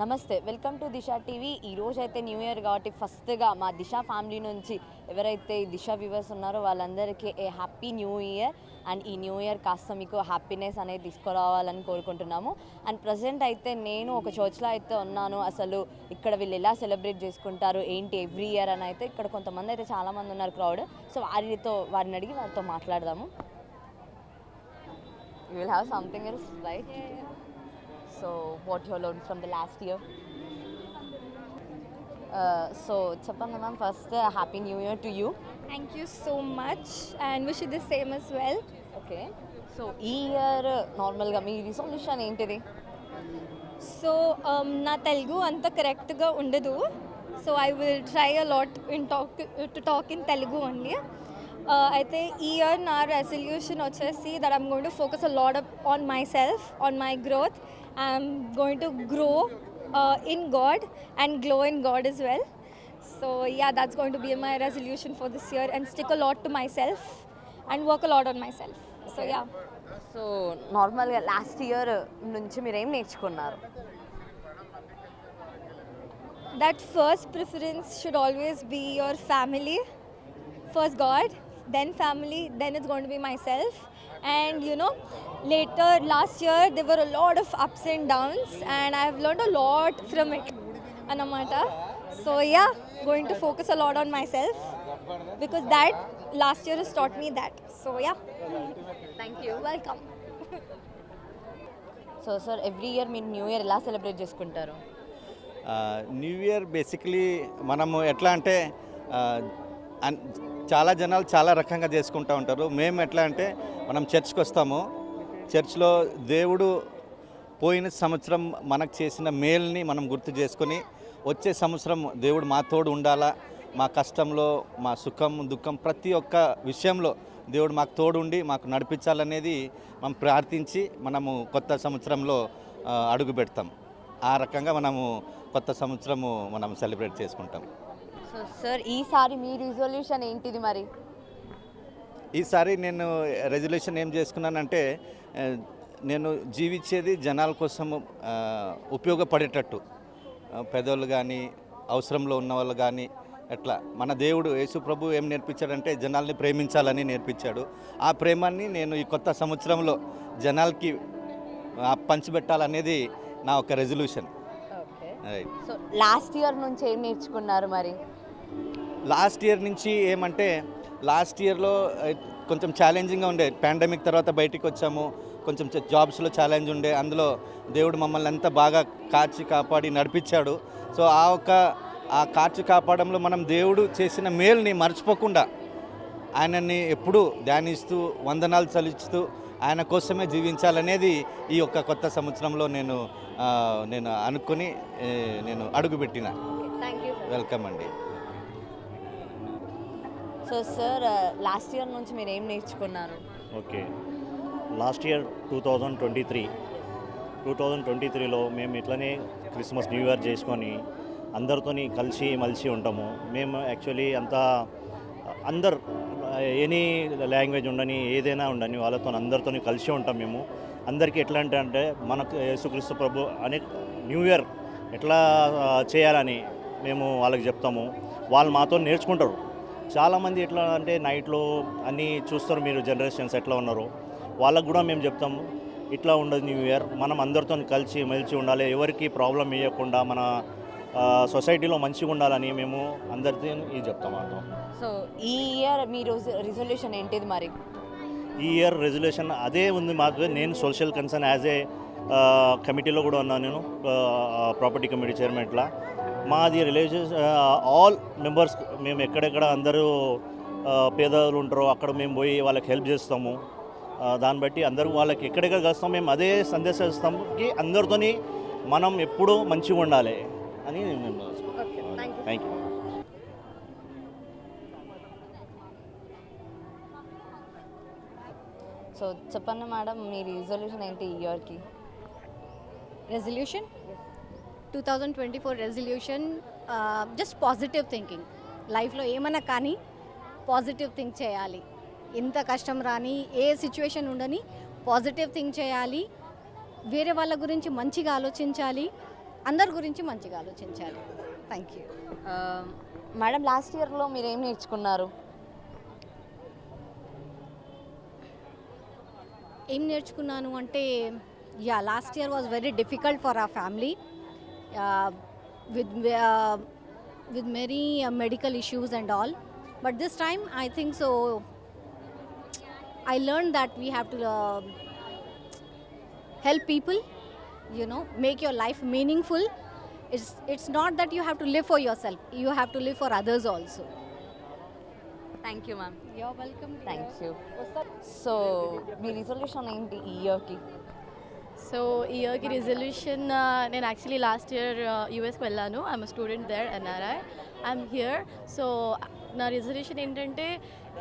నమస్తే, welcome to Disha TV. ఈరోజు అయితే న్యూ ఇయర్ కాబట్టి ఫస్ట్గా మా దిశ ఫ్యామిలీ నుంచి ఎవరైతే దిశ వ్యూవర్స్ ఉన్నారో వాళ్ళందరికీ ఏ హ్యాపీ న్యూ ఇయర్. అండ్ ఈ న్యూ ఇయర్ కాస్త మీకు హ్యాపీనెస్ అనేది తీసుకురావాలని కోరుకుంటున్నాము. అండ్ ప్రజెంట్ అయితే నేను ఒక చర్చ్లో అయితే ఉన్నాను. అసలు ఇక్కడ వీళ్ళు ఎలా సెలబ్రేట్ చేసుకుంటారు ఏంటి ఎవ్రీ ఇయర్ అని అయితే ఇక్కడ కొంతమంది అయితే చాలామంది ఉన్నారు క్రౌడ్. సో వారిని అడిగి వారితో మాట్లాడదాము. You will have something else right? So what you learned from the last year? So Chapanda ma'am, first happy new year to you. Thank you so much and wish you the same as well. Okay. So ee year normal ga mee resolution entidi? So na Telugu anta correct ga undadu. So I will try a lot to talk in Telugu only. అయితే ఈ year నా resolution వచ్చేసి that I'm going to focus a lot on myself, on my growth. I'm going to grow in God and glow in God as well. So yeah, that's going to be my resolution for this year, and stick a lot to myself and work a lot on myself. So yeah. So నార్మల్గా last year నుంచి మీరు ఏం నేర్చుకున్నారు? That first preference should always be your family. First God, then family, then it's going to be myself. And you know, later last year there were a lot of ups and downs, and I have learned a lot from it, anamata. So yeah, going to focus a lot on myself because that last year has taught me that. So yeah, thank you. Welcome. So sir, every year మీరు new year ఎలా celebrate చేసుకుంటారు? New year basically మనము ఎట్లా అంటే చాలా జనాలు చాలా రకంగా చేసుకుంటూ ఉంటారు. మేము ఎట్లా అంటే మనం చర్చ్కి వస్తాము, చర్చ్లో దేవుడు పోయిన సంవత్సరం మనకు చేసిన మేల్ని మనం గుర్తు చేసుకొని వచ్చే సంవత్సరం దేవుడు మా తోడు ఉండాలా, మా కష్టంలో మా సుఖం దుఃఖం ప్రతి ఒక్క విషయంలో దేవుడు మాకు తోడు ఉండి మాకు నడిపించాలనేది మనం ప్రార్థించి మనము కొత్త సంవత్సరంలో అడుగు పెడతాం. ఆ రకంగా మనము కొత్త సంవత్సరము మనం సెలబ్రేట్ చేసుకుంటాం. సో సార్, ఈసారి మీ రిజల్యూషన్ ఏంటిది మరి? ఈసారి నేను రెజల్యూషన్ ఏం చేసుకున్నానంటే నేను జీవించేది జనాల కోసం ఉపయోగపడేటట్టు, పెద్దోళ్ళు కానీ అవసరంలో ఉన్న వాళ్ళు కానీ ఎట్లా మన దేవుడు యేసు ప్రభు ఏం నేర్పించాడంటే జనాల్ని ప్రేమించాలని నేర్పించాడు. ఆ ప్రేమాన్ని నేను ఈ కొత్త సంవత్సరంలో జనాలకి పంచిపెట్టాలనేది నా ఒక రెజల్యూషన్. సో లాస్ట్ ఇయర్ నుంచి ఏం నేర్చుకున్నారు మరి? లాస్ట్ ఇయర్ నుంచి ఏమంటే లాస్ట్ ఇయర్లో కొంచెం ఛాలెంజింగ్గా ఉండే, పాండమిక్ తర్వాత బయటికి వచ్చాము, కొంచెం జాబ్స్లో ఛాలెంజ్ ఉండే, అందులో దేవుడు మమ్మల్ని అంతా బాగా కాచి కాపాడి నడిపించాడు. సో ఆ కాచి కాపాడంలో మనం దేవుడు చేసిన మేల్ని మర్చిపోకుండా ఆయనని ఎప్పుడూ ధ్యానిస్తూ వందనాలు చలిస్తూ ఆయన కోసమే జీవించాలనేది ఈ యొక్క కొత్త సంవత్సరంలో నేను అనుకుని నేను అడుగుపెట్టిన. వెల్కమ్ అండి. సో సార్, లాస్ట్ ఇయర్ నుంచి మీరు ఏం నేర్చుకున్నారు? ఓకే, లాస్ట్ ఇయర్ 2023లో మేము ఇట్లనే క్రిస్మస్ న్యూ ఇయర్ చేసుకొని అందరితోని కలిసి మలిసి ఉంటాము. మేము యాక్చువల్లీ అందరు ఎనీ లాంగ్వేజ్ ఉండని ఏదైనా ఉండని వాళ్ళతో అందరితో కలిసి ఉంటాం. మేము అందరికీ ఎట్లా అంటే మనకు యేసుక్రీస్తు ప్రభు అనే న్యూ ఇయర్ ఎట్లా చేయాలని మేము వాళ్ళకి చెప్తాము. వాళ్ళు మాతో నేర్చుకుంటారు. చాలామంది ఎట్లా అంటే నైట్లో అన్నీ చూస్తారు, మీరు జనరేషన్స్ ఎట్లా ఉన్నారో వాళ్ళకు కూడా మేము చెప్తాము ఇట్లా ఉండదు న్యూ ఇయర్, మనం అందరితో కలిసి మెలిసి ఉండాలి, ఎవరికి ప్రాబ్లం వేయకుండా మన సొసైటీలో మంచిగా ఉండాలని మేము అందరితో ఇది చెప్తాము. సో ఈ ఇయర్ మీరు రిజల్యూషన్ ఏంటిది మరి? ఈ ఇయర్ రెజల్యూషన్ అదే ఉంది మాకు. నేను సోషల్ కన్సర్న్ యాజ్ ఏ కమిటీలో కూడా ఉన్నాను. నేను ప్రాపర్టీ కమిటీ చైర్మన్. ఇట్లా మాది రిలేషన్స్ ఆల్ మెంబర్స్ మేము ఎక్కడెక్కడ అందరూ పేదలు ఉంటారో అక్కడ మేము పోయి వాళ్ళకి హెల్ప్ చేస్తాము. దాన్ని బట్టి అందరూ వాళ్ళకి ఎక్కడెక్కడ కలుస్తాం మేము అదే సందేశం ఇస్తాంకి అందరితో మనం ఎప్పుడూ మంచిగా ఉండాలి అని మేము. Thank you. సో చెప్పండి మేడం, మీ రిజల్యూషన్ ఏంటి ఈ ఇయర్కి? Resolution? 2024 resolution, just positive thinking. లైఫ్లో ఏమన్నా కానీ పాజిటివ్ థింక్ చేయాలి. ఎంత కష్టం రాని ఏ సిచ్యువేషన్ ఉండని పాజిటివ్ థింక్ చేయాలి. వేరే వాళ్ళ గురించి మంచిగా ఆలోచించాలి. అందరి గురించి మంచిగా ఆలోచించాలి. Thank you. మేడం లాస్ట్ ఇయర్లో మీరు ఏం నేర్చుకున్నారు? ఏం నేర్చుకున్నాను అంటే, yeah, last year was very difficult for our family with many medical issues and all, but this time I think so I learned that we have to help people, make your life meaningful. It's not that you have to live for yourself, you have to live for others also. Thank you ma'am. You're welcome. Thank you. So me resolution ఏంటి ఈ ఇయర్కి? So ఈ ఇయర్కి resolution నేను actually last year యూఎస్కి వెళ్ళాను. I'm student there, NRI. I'm here. So నా resolution ఏంటంటే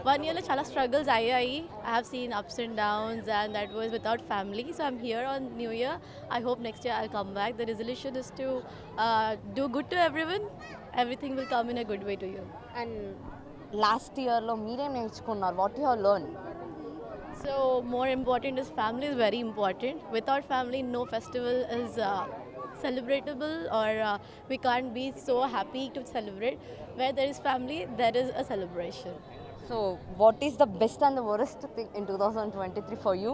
1 ఇయర్లో చాలా స్ట్రగుల్స్ అయ్యాయి. I have seen ups and downs and that was without family. So I'm here on new year. I hope next year I come back. The resolution is to do good to everyone. Everything will come in a good way to you. And last ఇయర్లో మీరేం నేర్చుకున్నారు? What you have learn? So more important is family is very important. Without family, no festival is celebratable, or we can't be so happy to celebrate. Where there is family, there is a celebration. So what is the best and the worst thing in 2023 for you?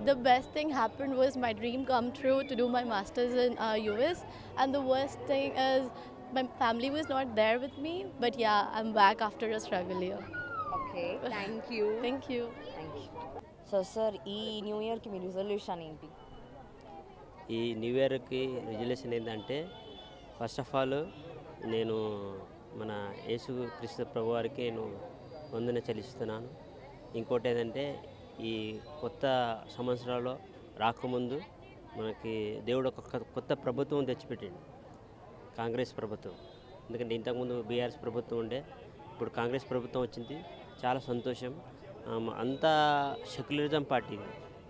The best thing happened was my dream come true to do my masters in US, and the worst thing is my family was not there with me. But yeah, I'm back after a struggle here. Okay, thank you. Thank you. So sir, ఈ new ఇయర్కి మీ resolution ఏంటి? ఈ new ఇయర్కి resolution ఏంటంటే, first of all నేను మన యేసు క్రీస్తు ప్రభు వారికి నేను వందన చెల్లిస్తున్నాను. ఇంకోటి ఏంటంటే, ఈ కొత్త సంవత్సరాల్లో రాకముందు మనకి దేవుడు ఒక కొత్త ప్రభుత్వం తెచ్చిపెట్టిండు, కాంగ్రెస్ ప్రభుత్వం. ఎందుకంటే ఇంతకుముందు బీఆర్ఎస్ ప్రభుత్వం ఉండే, ఇప్పుడు కాంగ్రెస్ ప్రభుత్వం వచ్చింది. చాలా సంతోషం. అంతా సెక్యులరిజం పార్టీ ఇది.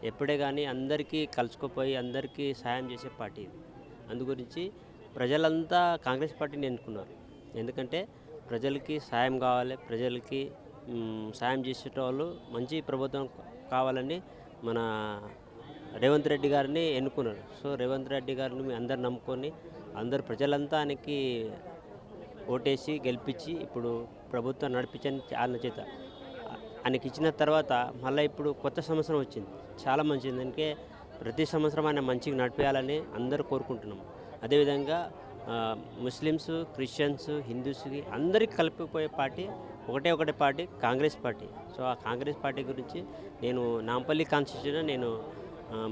ఎప్పుడే కానీ అందరికీ కలుసుకుపోయి అందరికీ సాయం చేసే పార్టీ ఇది. అందుగురించి ప్రజలంతా కాంగ్రెస్ పార్టీని ఎన్నుకున్నారు. ఎందుకంటే ప్రజలకి సాయం కావాలి, ప్రజలకి సాయం చేసేటోళ్ళు మంచి ప్రభుత్వం కావాలని మన రేవంత్ రెడ్డి గారిని ఎన్నుకున్నారు. సో రేవంత్ రెడ్డి గారిని మీ అందరు నమ్ముకొని అందరు ప్రజలంతా ఆయనకి ఓటేసి గెలిపించి ఇప్పుడు ప్రభుత్వం నడిపించని ఆయన చేత ఆయనకి ఇచ్చిన తర్వాత మళ్ళీ ఇప్పుడు కొత్త సంవత్సరం వచ్చింది, చాలా మంచిది. ఎందుకంటే ప్రతి సంవత్సరం ఆయన మంచిగా నడిపేయాలని అందరూ కోరుకుంటున్నాము. అదేవిధంగా ముస్లిమ్స్, క్రిస్టియన్స్, హిందూస్కి అందరికీ కలిపిపోయే పార్టీ ఒకటే పార్టీ, కాంగ్రెస్ పార్టీ. సో ఆ కాంగ్రెస్ పార్టీ గురించి నేను నాంపల్లి కాన్స్టిట్యూషన్లో నేను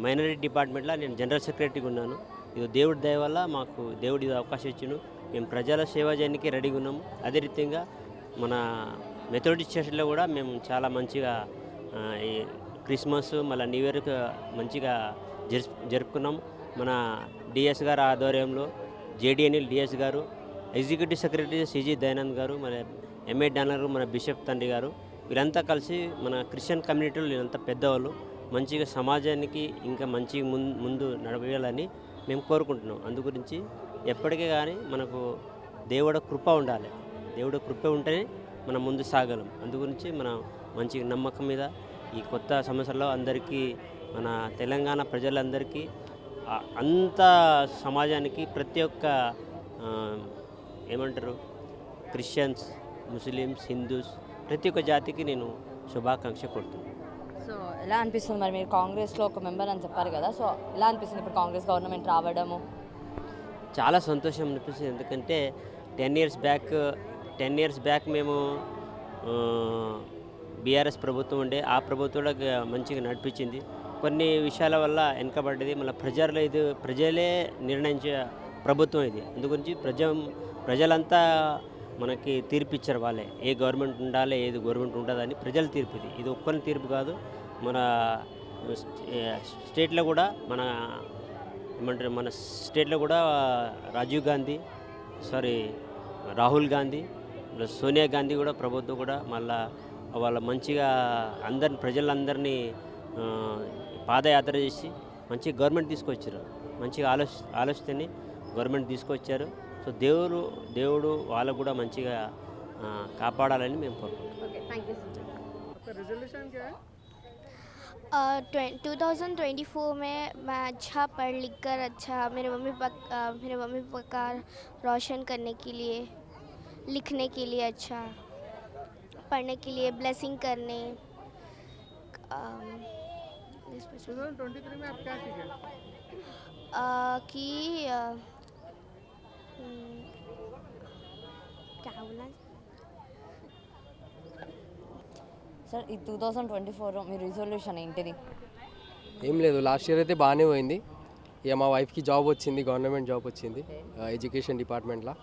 మైనారిటీ డిపార్ట్మెంట్లో నేను జనరల్ సెక్రటరీగా ఉన్నాను. ఇది దేవుడి దయ వల్ల మాకు దేవుడు ఇది అవకాశం ఇచ్చిండు. మేము ప్రజల సేవ చేయడానికి రెడీగా ఉన్నాము. అదే రీతిగా మన మెథోడిస్ట్ చర్చ్లో కూడా మేము చాలా మంచిగా ఈ క్రిస్మస్ మళ్ళీ న్యూ ఇయర్ మంచిగా జరుపుకున్నాము. మన డిఎస్ గారు ఆధ్వర్యంలో జేడీఎన్ఎల్ డిఎస్ గారు, ఎగ్జిక్యూటివ్ సెక్రటరీ సిజి దయానంద్ గారు, మన ఎంఏ డానర్, మన బిషప్ తండ్రి గారు, వీళ్ళంతా కలిసి మన క్రిస్టియన్ కమ్యూనిటీలో వీళ్ళంతా పెద్దవాళ్ళు మంచిగా సమాజానికి ఇంకా మంచిగా ముందు నడవేయాలని మేము కోరుకుంటున్నాం. అందుగురించి ఎప్పటికీ కానీ మనకు దేవుడి కృప ఉండాలి. దేవుడి కృప ఉంటేనే మనం ముందు సాగలం. అందుగురించి మన మంచి నమ్మకం మీద ఈ కొత్త సంవత్సరంలో అందరికీ మన తెలంగాణ ప్రజలందరికీ అంత సమాజానికి ప్రతి ఒక్క ఏమంటారు క్రిస్టియన్స్, ముస్లిమ్స్, హిందూస్ ప్రతి ఒక్క జాతికి నేను శుభాకాంక్ష కొడుతున్నాను. సో ఎలా అనిపిస్తుంది మరి? మీరు కాంగ్రెస్లో ఒక మెంబర్ అని చెప్పారు కదా, సో ఎలా అనిపిస్తుంది ఇప్పుడు కాంగ్రెస్ గవర్నమెంట్ రావడము? చాలా సంతోషం అనిపిస్తుంది. ఎందుకంటే 10 ఇయర్స్ బ్యాక్ మేము బీఆర్ఎస్ ప్రభుత్వం ఉండే, ఆ ప్రభుత్వంలో మంచిగా నడిపించింది. కొన్ని విషయాల వల్ల వెనకబడ్డది. మళ్ళీ ప్రజలే నిర్ణయించే ప్రభుత్వం ఇది. అందుగురించి ప్రజలంతా మనకి తీర్పిచ్చారు. వాళ్ళే ఏ గవర్నమెంట్ ఉండాలి, ఏది గవర్నమెంట్ ఉండదని ప్రజల తీర్పు ఇది. ఇది ఒక్కరి తీర్పు కాదు. మన స్టేట్లో కూడా మన స్టేట్లో కూడా రాహుల్ గాంధీ, సోనియా గాంధీ కూడా ప్రభుత్వం కూడా మళ్ళా వాళ్ళ మంచిగా ప్రజలందరినీ పాదయాత్ర చేసి మంచి గవర్నమెంట్ తీసుకొచ్చారు. మంచిగా ఆలోచనని గవర్నమెంట్ తీసుకొచ్చారు. సో దేవుడు వాళ్ళకు కూడా మంచిగా కాపాడాలని మేము కోరుకుంటున్నాం. 2024 में मैं अच्छा पढ़ लिख कर अच्छा मेरे मम्मी पापा का रोशन करने के लिए, लिखने के लिए, अच्छा पढ़ने के लिए, ब्लेसिंग करने। 2023 में आप क्या सीखे? कि क्या बोला సార్ ఈ 2024 మీ రిజల్యూషన్ ఏంటిది? ఏం లేదు, లాస్ట్ ఇయర్ అయితే బాగానే పోయింది. ఇక మా వైఫ్కి జాబ్ వచ్చింది, గవర్నమెంట్ జాబ్ వచ్చింది ఎడ్యుకేషన్ డిపార్ట్మెంట్లో.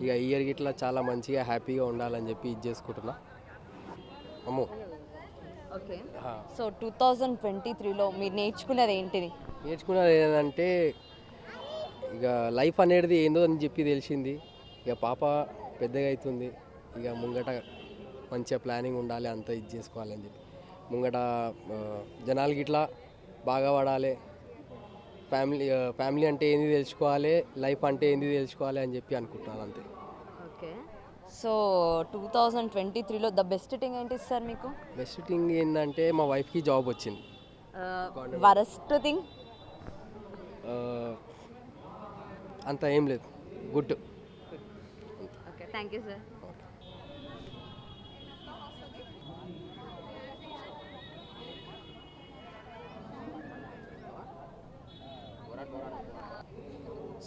ఇక ఈ ఇయర్ ఇట్లా చాలా మంచిగా హ్యాపీగా ఉండాలని చెప్పి ఇది చేసుకుంటున్నా. అమ్మో ఓకే. సో 2023లో మీరు నేర్చుకున్నది ఏంటిది? నేర్చుకున్నది ఏంటంటే ఇక లైఫ్ అనేది ఏందో అని చెప్పి తెలిసింది. ఇక పాప పెద్దగా అవుతుంది, ఇక ముంగట మంచిగా ప్లానింగ్ ఉండాలి, అంతా ఇది చేసుకోవాలని చెప్పి ముంగట జనాలకి ఇట్లా బాగా పడాలి, ఫ్యామిలీ అంటే ఏంది తెలుసుకోవాలి, లైఫ్ అంటే ఏంది తెలుసుకోవాలి అని చెప్పి అనుకుంటున్నాను అంతే. ఓకే. సో 2023లో ద బెస్ట్ థింగ్ ఏంటి సార్ మీకు? బెస్ట్ థింగ్ ఏంటంటే మా వైఫ్కి జాబ్ వచ్చింది. Worst thing? అంత ఏం లేదు, good. Okay, thank you sir.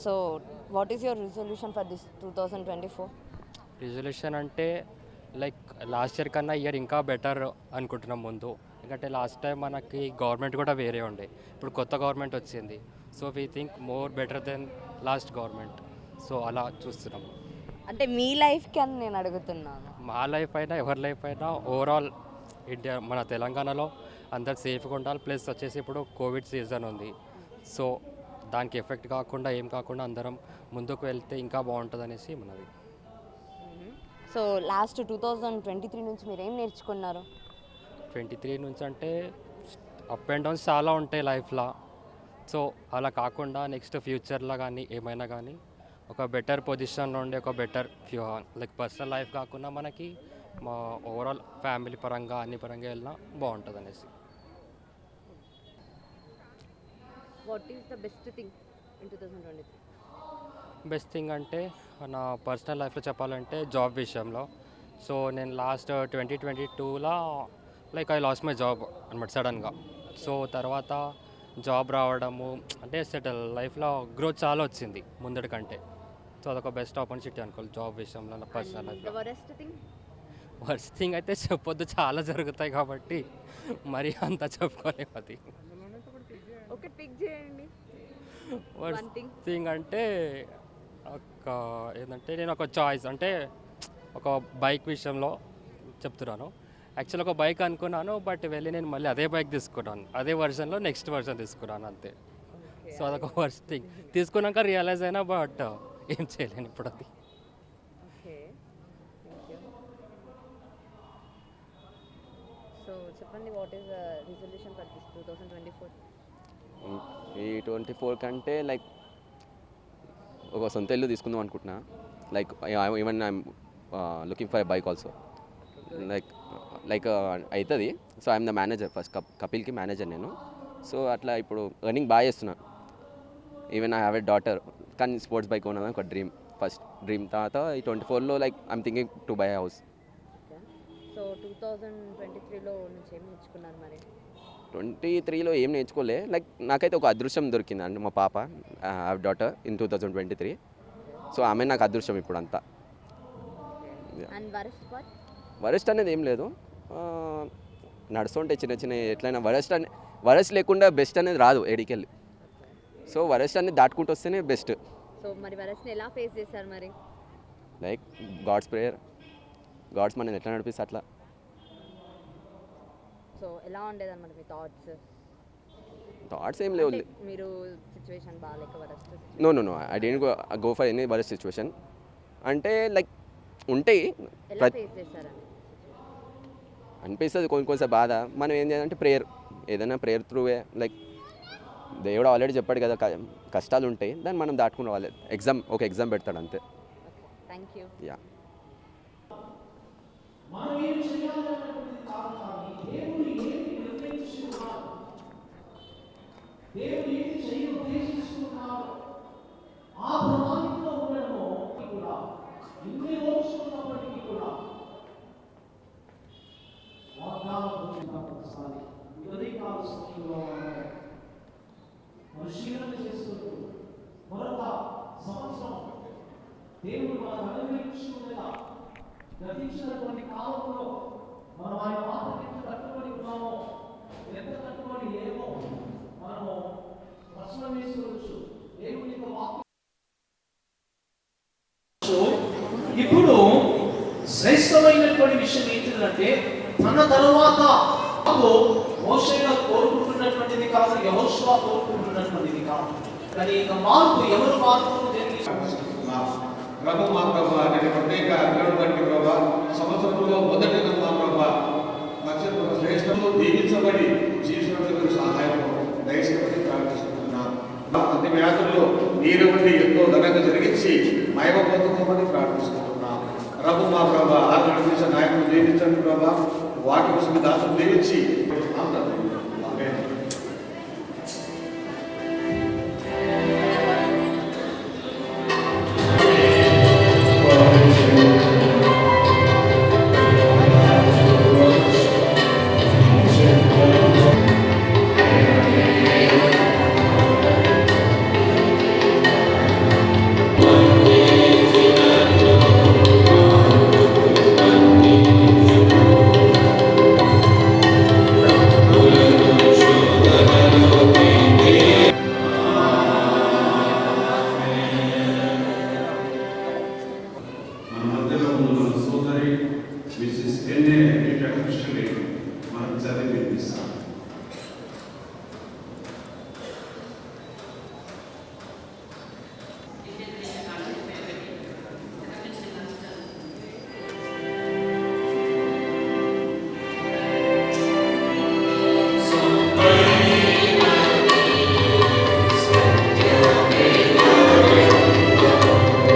So what is your resolution for this 2024? Resolution అంటే లైక్ లాస్ట్ ఇయర్ కన్నా ఇయర్ ఇంకా బెటర్ అనుకుంటున్నాం ముందు. ఎందుకంటే లాస్ట్ టైం మనకి గవర్నమెంట్ కూడా వేరే ఉండే, ఇప్పుడు కొత్త గవర్నమెంట్ వచ్చింది. So we think more better than last government. So అలా చూస్తున్నాం. అంటే మీ లైఫ్కి అని నేను అడుగుతున్నాను. మా లైఫ్ అయినా ఎవరి లైఫ్ అయినా ఓవరాల్ ఇండియా మన తెలంగాణలో అందరు సేఫ్గా ఉండాలి. ప్లస్ వచ్చేసి ఇప్పుడు కోవిడ్ సీజన్ ఉంది. సో దానికి ఎఫెక్ట్ కాకుండా ఏం కాకుండా అందరం ముందుకు వెళ్తే ఇంకా బాగుంటుంది అనేసి మనది. సో లాస్ట్ 2023 నుంచి మీరు ఏం నేర్చుకున్నారు? 23 నుంచి అంటే అప్ అండ్ డౌన్స్ చాలా ఉంటాయి లైఫ్లో. సో అలా కాకుండా నెక్స్ట్ ఫ్యూచర్లో కానీ ఏమైనా కానీ ఒక బెటర్ పొజిషన్లో ఉండే ఒక బెటర్ లైక్ పర్సనల్ లైఫ్ కాకుండా మనకి మా ఓవరాల్ ఫ్యామిలీ పరంగా అన్ని పరంగా వెళ్ళినా బాగుంటుంది అనేసి. What is the best thing in 2023? Best thing అంటే నా పర్సనల్ లైఫ్లో చెప్పాలంటే జాబ్ విషయంలో. సో నేను లాస్ట్ 2022లో like I lost my job అనమాట సడన్గా. సో తర్వాత జాబ్ రావడము అంటే సెటిల్ లైఫ్లో గ్రోత్ చాలా వచ్చింది ముందటి కంటే. సో అదొక బెస్ట్ ఆపర్చునిటీ అనుకోవాలి జాబ్ విషయంలో నా పర్సనల్ లైఫ్లో. వర్స్ట్ థింగ్ అయితే చెప్పొద్దు, చాలా జరుగుతాయి కాబట్టి మరి అంత చెప్పుకోలేము. అది ఒకటి పిక్ చేయండి. వర్స్ట్ థింగ్ అంటే ఏంటంటే నేను ఒక చాయిస్ అంటే ఒక బైక్ విషయంలో చెప్తున్నాను. యాక్చువల్ ఒక బైక్ అనుకున్నాను, బట్ వెళ్ళి నేను మళ్ళీ అదే బైక్ తీసుకున్నాను, అదే వర్షన్లో నెక్స్ట్ వర్షన్ తీసుకున్నాను అంతే. సో అదొక వర్స్ట్ థింగ్. తీసుకున్నాక రియలైజ్ అయినా, బట్ ఏం చేయలేను ఇప్పుడు అది. సో చెప్పండి, what is resolution for this 2024? ఈ 24 కంటే లైక్ ఒక సొంత ఇల్లు తీసుకుందాం అనుకుంటున్నా. Like even I'm looking for a bike also. Like అవుతుంది. So I'm the manager, first కపిల్కి మేనేజర్ నేను. సో అట్లా ఇప్పుడు ఎర్నింగ్ బాగా చేస్తున్నా. Even I have a daughter. కానీ స్పోర్ట్స్ బైక్ ఉన్నదని ఒక ఫస్ట్ డ్రీమ్. తర్వాత ఈ 24లో like I'm thinking to buy house. So 2023లో నుంచి ఏం నేర్చుకున్నారు మరి? 23లో ఏం నేర్చుకోలే. లైక్ నాకైతే ఒక అదృష్టం దొరికింది అంటే మా పాప, I have daughter in 2023. So ఆమె నాకు అదృష్టం ఇప్పుడు అంతా. వరస్ట్ అనేది ఏం లేదు, నడుస్తుంటే చిన్న చిన్న ఎట్లయినా. వరస్ట్ లేకుండా బెస్ట్ అనేది రాదు ఎడికెళ్ళి. సో వరస్ట్ అనేది దాటుకుంటూ వస్తేనే బెస్ట్. సో మరి వరస్ట్ని ఎలా ఫేస్ చేశారు మరి? లైక్ గాడ్స్ ప్రేయర్, గాడ్స్ మనని ఎట్లా నడిపిస్తే అట్లా. సో ఎలా ఉండేదన్నమాట మీ థాట్స్ ఏం లేవు. మీరు సిచ్యువేషన్ బాగాలేక worst? No I don't go for any worst situation. అంటే లైక్ ఉంటాయి, అనిపిస్తుంది కొంచెం బాధ. మనం ఏం చేయాలంటే ప్రేయర్, ఏదైనా ప్రేయర్ త్రూవే. లైక్ దేవుడు ఆల్రెడీ చెప్పాడు కదా కష్టాలు ఉంటాయి, దాన్ని మనం దాటుకునే వాళ్ళే. ఒక ఎగ్జామ్ పెడతాడు అంతే. Thank you. యా. దేవుడు ఏది చేయ ఉద్దేశిస్తున్నాడో ఆ ప్రణాళికలో ఉండడము కూడా ఇన్ని రోజులున్నప్పటికీ కూడా వాగ్దానం ఒకసారి ఉదయకాల సమయంలో పరిశీలన చేసుకుంటూ మరొక సంవత్సరం దేవుడు మనకు అనుగ్రహించుకునేలా గతించినటువంటి కాలంలో మనం ఆయన మాటకి ఎంత కట్టుబడి ఉన్నామో ఎంత కట్టుబడి లేమో మనము ప్రశ్న వేసుకోవచ్చు. దేవుని యొక్క వాక్యం ఇప్పుడు శ్రేష్టమైనటువంటి విషయం ఏంటంటే తన తరువాత మోషేగా కోరుకుంటున్నటువంటిది కాదు, యెహోషువ కోరుకుంటున్నటువంటిది కాదు. కానీ ఇక మార్పు ఎవరు మార్పు ప్రభు మా ప్రభు అనే ప్రత్యేక అగ్రహం బట్టి ప్రభా సంవత్సరంలో మొదటి మా ప్రభా నక్షత్ర శ్రేష్టంలో దీవించబడి జీవించడానికి సహాయం దయచేసి ప్రార్థిస్తున్నాను. అతి వ్యాధుల్లో మీరు వంటి ఎంతో ఘనంగా జరిగించి మహిమ పొందుకోమని ప్రార్థిస్తున్నాను. ప్రభు మా ప్రభా ఆదరణ నాయకులు దీవించండి ప్రభా, వాటి కోసం దాసులు దీవించి